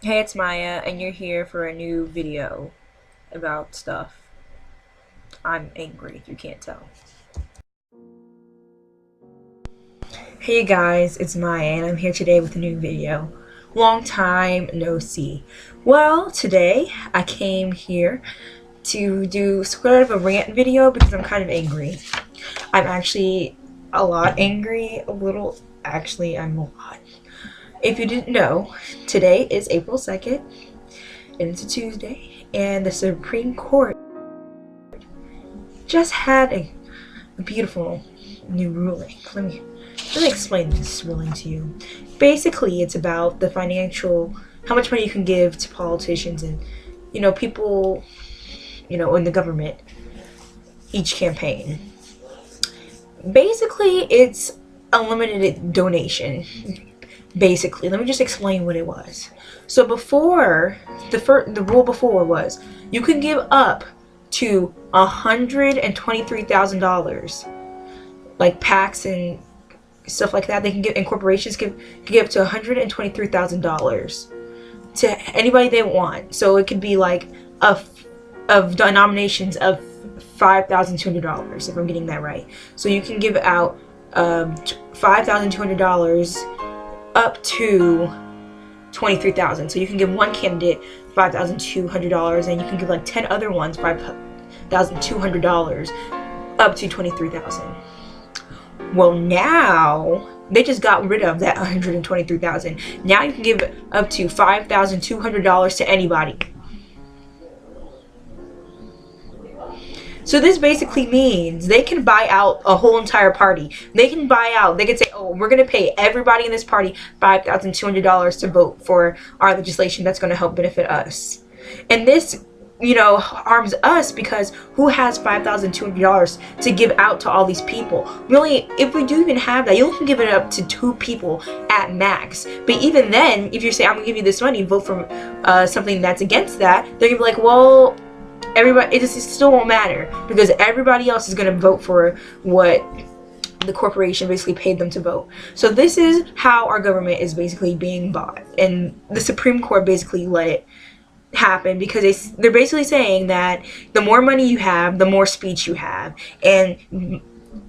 Hey, it's Maya, and you're here for a new video about stuff. I'm angry, if you can't tell. Hey guys, it's Maya, and I'm here today with a new video. Long time no see. Well, today I came here to do sort of a rant video because I'm kind of angry. I'm actually a lot angry, I'm a lot. If you didn't know, today is April 2nd, and it's a Tuesday, and the Supreme Court just had a beautiful new ruling. Let me explain this ruling to you. Basically, it's about the financial, how much money you can give to politicians and, people, in the government, each campaign. Basically, it's unlimited donation. Basically, let me just explain what it was. So before, the rule before was you could give up to $123,000, like PACs and stuff like that. They can give, and corporations can give up to $123,000 to anybody they want. So it could be like of denominations of $5,200, if I'm getting that right. So you can give out $5,200 up to 23,000. So you can give one candidate $5,200, and you can give like 10 other ones $5,200 up to 23,000. Well, now they just got rid of that 123,000. Now you can give up to $5,200 to anybody. So this basically means they can buy out a whole entire party. They can say, oh, we're going to pay everybody in this party $5,200 to vote for our legislation that's going to help benefit us. And this, harms us, because who has $5,200 to give out to all these people? Really, if we do even have that, you only can give it up to 2 people at max. But even then, if you say, I'm going to give you this money, vote for something that's against that, they're going to be like, well, it still won't matter, because everybody else is going to vote for what the corporation basically paid them to vote. So this is how our government is basically being bought, and the Supreme Court basically let it happen, because they're basically saying that the more money you have, the more speech you have, and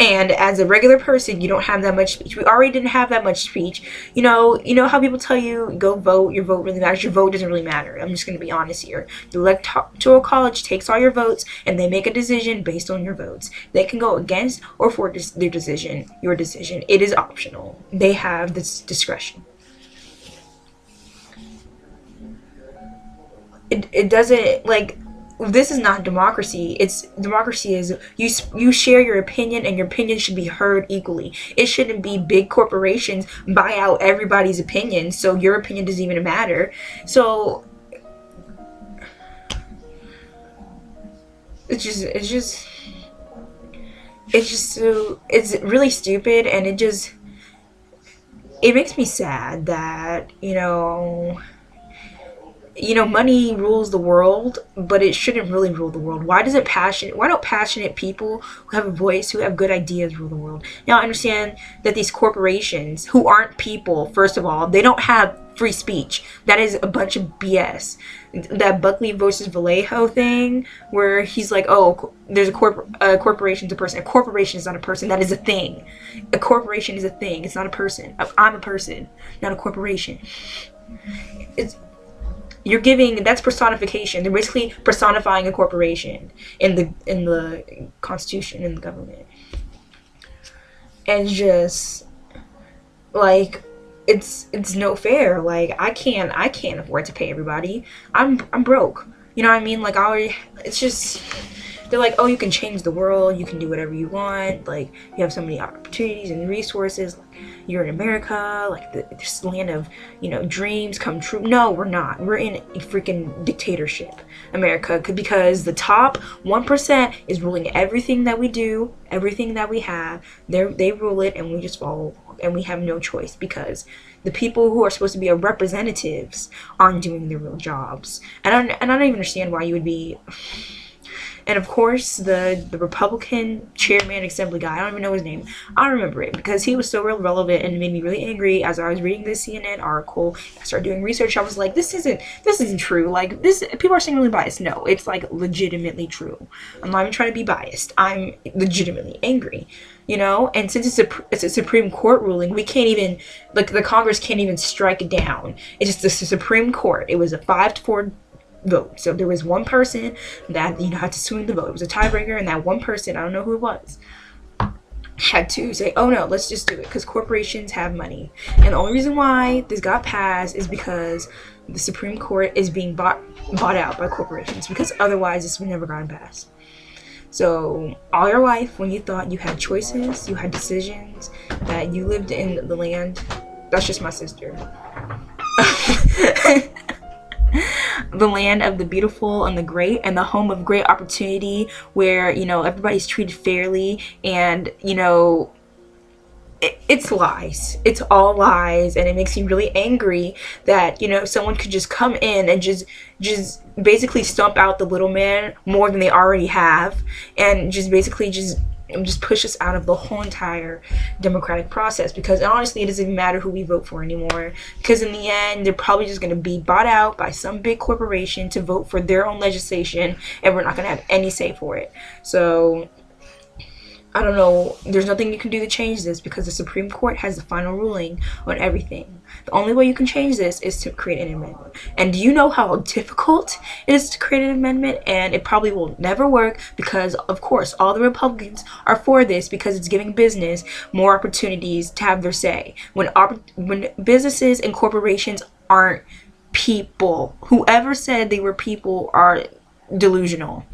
as a regular person, you don't have that much speech. We already didn't have that much speech. You know how people tell you, go vote, your vote really matters. Your vote doesn't really matter. I'm just going to be honest here. The electoral college takes all your votes, and they make a decision based on your votes. They can go against or for their decision, your decision. It is optional. They have this discretion. It doesn't, like, this is not democracy. Democracy is you share your opinion, and your opinion should be heard equally. It shouldn't be big corporations buy out everybody's opinion, so your opinion doesn't even matter. So it's really stupid, and it makes me sad that money rules the world, but it shouldn't really rule the world. Why don't passionate people who have a voice, who have good ideas, rule the world? Now, I understand that these corporations, who aren't people, first of all, they don't have free speech. That is a bunch of BS. That Buckley versus Vallejo thing, where he's like, oh, there's a corporation's a person. A corporation is not a person. That is a thing. A corporation is a thing. It's not a person. I'm a person, not a corporation. That's personification. They're basically personifying a corporation in the Constitution, in the government. And just like, it's no fair. Like, I can't afford to pay everybody. I'm broke. You know what I mean? Like, it's just, they're like, oh, you can change the world, you can do whatever you want, like, you have so many opportunities and resources, like, you're in America, like, this land of, dreams come true. No, we're not. We're in a freaking dictatorship, America, because the top 1% is ruling everything that we do, everything that we have. They rule it, and we just follow, and we have no choice, because the people who are supposed to be our representatives aren't doing their real jobs. And I don't even understand why you would be And of course, the Republican chairman assembly guy, I don't even know his name, I don't remember it, because he was so irrelevant and made me really angry. As I was reading this CNN article, I started doing research, I was like, this isn't true. Like, this, people are saying really biased. No, it's like legitimately true. I'm not even trying to be biased. I'm legitimately angry. You know, and since it's a Supreme Court ruling, we can't even, like, the Congress can't even strike it down. It's just the Supreme Court. It was a 5-4 vote. So there was one person that, you know, had to swing the vote. It was a tiebreaker, and that one person, I don't know who it was, had to say, oh no, let's just do it, because corporations have money. And the only reason why this got passed is because the Supreme Court is being bought out by corporations, because otherwise this would never gotten passed. So all your life, when you thought you had choices, you had decisions, that you lived in the land, that's just my sister, the land of the beautiful and the great, and the home of great opportunity, where, you know, everybody's treated fairly, and, you know, it's lies. It's all lies, and it makes me really angry that, you know, someone could just come in and just basically stomp out the little man more than they already have, and just basically just push us out of the whole entire democratic process. Because honestly, it doesn't even matter who we vote for anymore, because in the end, they're probably just going to be bought out by some big corporation to vote for their own legislation, and we're not going to have any say for it. So I don't know, there's nothing you can do to change this, because the Supreme Court has the final ruling on everything. The only way you can change this is to create an amendment. And do you know how difficult it is to create an amendment? And it probably will never work, because of course all the Republicans are for this, because it's giving business more opportunities to have their say. When businesses and corporations aren't people, whoever said they were people are delusional.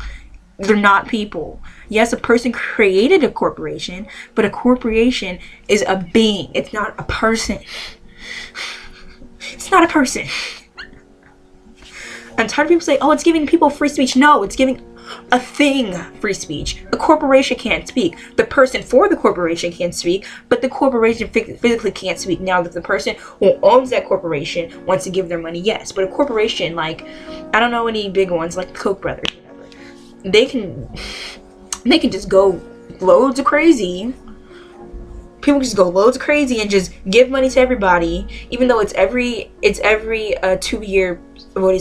They're not people. Yes, a person created a corporation, but a corporation is a being. It's not a person. It's not a person. I'm tired of people saying, oh, it's giving people free speech. No, it's giving a thing free speech. A corporation can't speak. The person for the corporation can speak, but the corporation physically can't speak. Now that the person who owns that corporation wants to give their money, yes. But a corporation, like, I don't know any big ones, like the Koch brothers, they can just go loads of crazy. People just go loads of crazy and just give money to everybody, even though it's every 2-year voting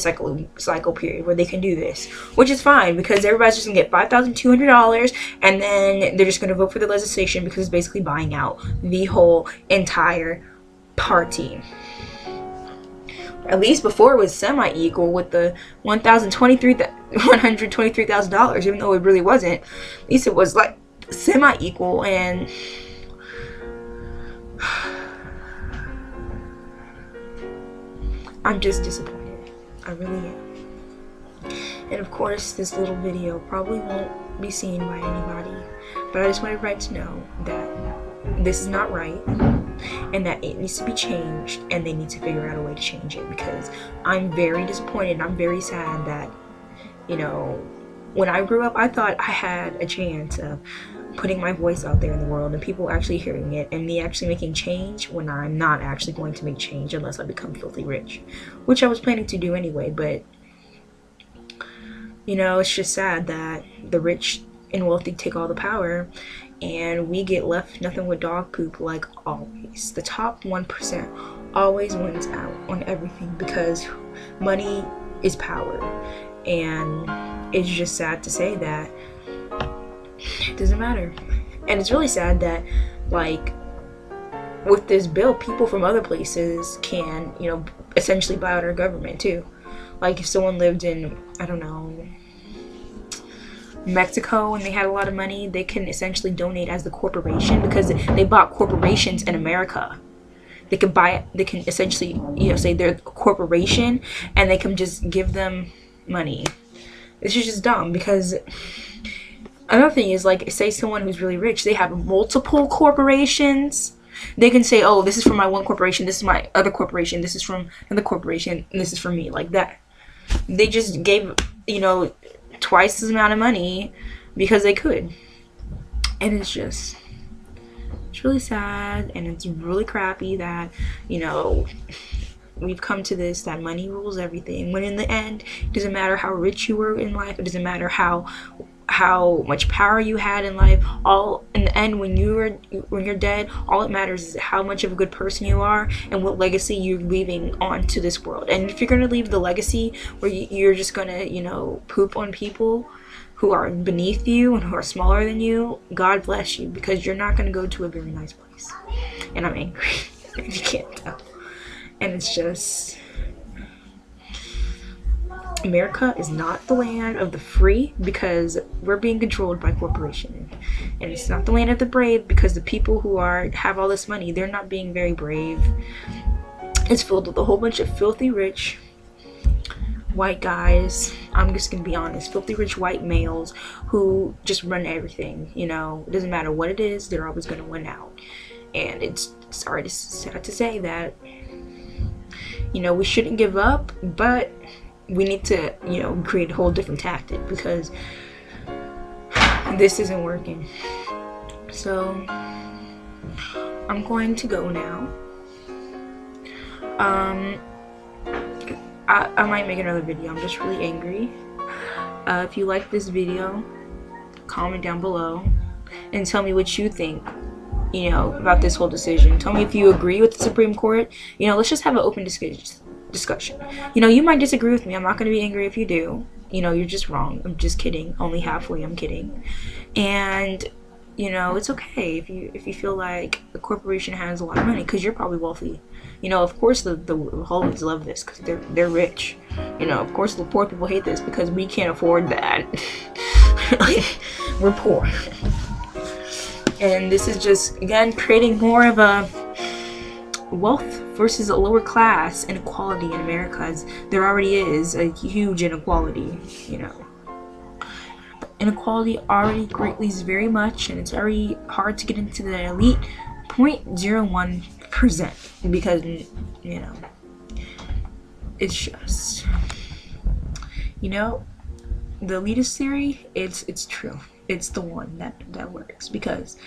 cycle period where they can do this, which is fine, because everybody's just gonna get $5,200, and then they're just gonna vote for the legislation, because it's basically buying out the whole entire party. At least before it was semi-equal with the $123,000, even though it really wasn't. At least it was like semi-equal, and I'm just disappointed. I really am. And of course, this little video probably won't be seen by anybody, but I just want everybody to know that this is not right, and that it needs to be changed, and they need to figure out a way to change it, because I'm very disappointed, and I'm very sad that, you know, when I grew up, I thought I had a chance of putting my voice out there in the world, and people actually hearing it, and me actually making change, when I'm not actually going to make change unless I become filthy rich, which I was planning to do anyway. But, you know, it's just sad that the rich and wealthy take all the power, and we get left nothing with dog poop, like always. The top 1% always wins out on everything, because money is power. And it's just sad to say that it doesn't matter. And it's really sad that, like, with this bill, people from other places can, you know, essentially buy out our government too. Like, if someone lived in, I don't know, Mexico, and they had a lot of money, they can essentially donate as the corporation, because they bought corporations in America. They can buy, they can essentially, you know, say they're a corporation, and they can just give them money. It's just dumb, because another thing is, like, say someone who's really rich, they have multiple corporations. They can say, oh, this is from my one corporation, this is my other corporation, this is from another corporation, and this is from me, like that. They just gave, you know, twice as amount of money because they could. And it's just, it's really sad, and it's really crappy that, you know, we've come to this, that money rules everything, when in the end, it doesn't matter how rich you were in life, it doesn't matter how how much power you had in life. All in the end, when you're dead, all it matters is how much of a good person you are and what legacy you're leaving onto this world. And if you're gonna leave the legacy where you're just gonna, you know, poop on people who are beneath you and who are smaller than you, God bless you, because you're not gonna go to a very nice place. And I'm angry. If you can't tell. And it's just, America is not the land of the free, because we're being controlled by corporation. And it's not the land of the brave, because the people who have all this money, they're not being very brave. It's filled with a whole bunch of filthy rich white guys. I'm just gonna be honest, filthy rich white males who just run everything. You know, it doesn't matter what it is, they're always gonna win out. And it's sad to say that, you know, we shouldn't give up, but we need to, you know, create a whole different tactic, because this isn't working. So I'm going to go now. I might make another video. I'm just really angry. If you like this video, comment down below and tell me what you think, you know, about this whole decision. Tell me if you agree with the Supreme Court. You know, let's just have an open discussion. You know, you might disagree with me. I'm not going to be angry if you do. You know, you're just wrong. I'm just kidding. Only halfway. I'm kidding. And, you know, it's okay if you feel like the corporation has a lot of money, because you're probably wealthy. You know, of course the Hollywoodians love this because they're rich. You know, of course the poor people hate this because we can't afford that. We're poor. And this is just, again, creating more of a wealth versus a lower class inequality in America, as there already is a huge inequality. You know, inequality already greatly is very much, and it's already hard to get into the elite 0.01%, because, you know, it's just, you know, the elitist theory, it's true. It's the one that works, because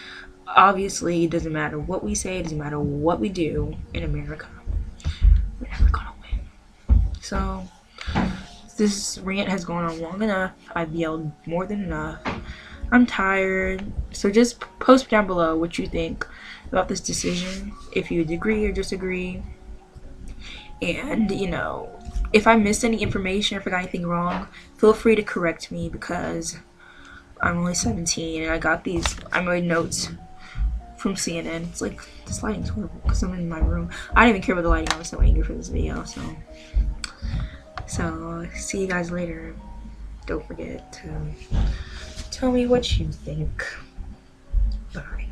obviously it doesn't matter what we say, it doesn't matter what we do in America, we're never gonna win. So this rant has gone on long enough. I've yelled more than enough. I'm tired. So just post down below what you think about this decision, if you agree or disagree. And, you know, if I missed any information or forgot anything wrong, feel free to correct me, because I'm only 17 and I made notes from CNN. It's like, this lighting's horrible because I'm in my room. I didn't even care about the lighting. I was so angry for this video. So see you guys later. Don't forget to tell me what you think. Bye.